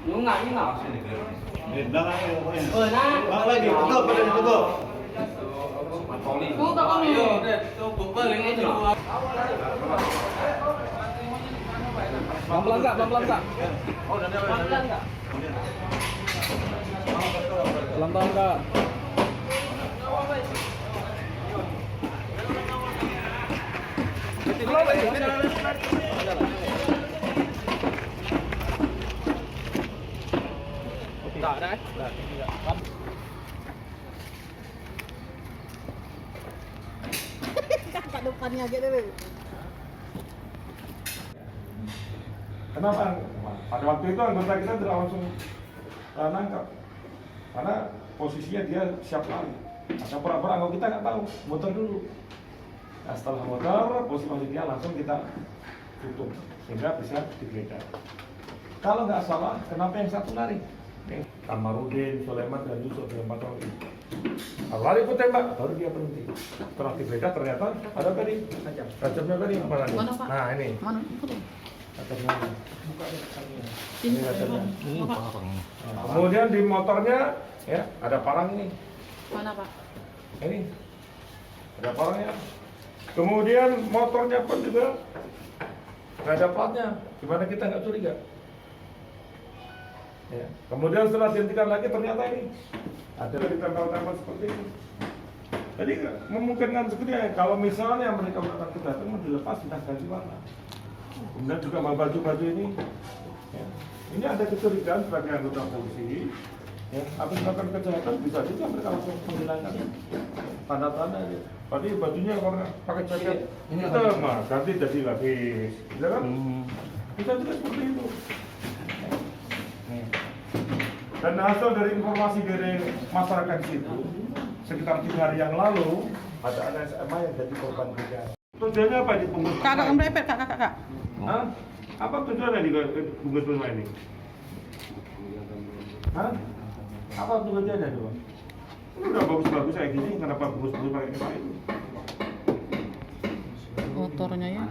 Nggak. Belakang ayo pokoknya. Nah. Bang lagi, tutup, pada ditutup. Tutup kamu. Pelan-pelan Kak, pelan-pelan Kak. Pelan-pelan Kak. Tak ada. Kat depannya aja dulu. Kenapa? Pada waktu itu anggota kita tidak langsung nangkap, karena posisinya dia siap lari. Ada pura-pura anggota kita nggak tahu, motor dulu. Nah, setelah motor, posisi dia langsung kita tutup sehingga bisa digeledah. Kalau nggak salah, kenapa yang satu lari? Kamarudin, Sulaiman, dan Yusuf yang 4 orang itu. Nah, lari pun tembak, baru dia berhenti. Setelah digeledah ternyata ada tadi tajamnya tadi mana nih? Mana, Pak? Nah ini. Mana? Itu. Tajamnya. Ini tajamnya. Apa? Nah, kemudian di motornya ya ada parang ini. Mana, Pak? Ini ada parangnya. Kemudian motornya pun juga nggak ada platnya. Gimana kita nggak curiga? Ya. Kemudian setelah dihentikan lagi ternyata ini ada ditempel-tempel seperti ini. Jadi memungkinkan sebetulnya kalau misalnya mereka melakukan kejahatan dilepas sudah ganti warna. Kemudian juga baju-baju ini. Ya. Ini ada kecurigaan sebagai anggota polisi. Ya, habis melakukan kejahatan bisa juga mereka langsung menghilangkan tanda-tanda. Tadi bajunya warna pakai jaket hitam, mah ganti jadi lapis, ya kan? Bisa juga seperti itu. Dan hasil dari informasi dari masyarakat situ, sekitar 3 hari yang lalu ada anak SMA yang jadi korban juga. Tujuannya apa di bungkus? Kakak merepet, kakak. Hah? Apa tujuannya di bungkus rumah ini? Hah? Apa tujuannya coba? Ini udah bagus-bagus kayak gini, kenapa bungkus-bungkus pakai kayak itu? Motornya ya.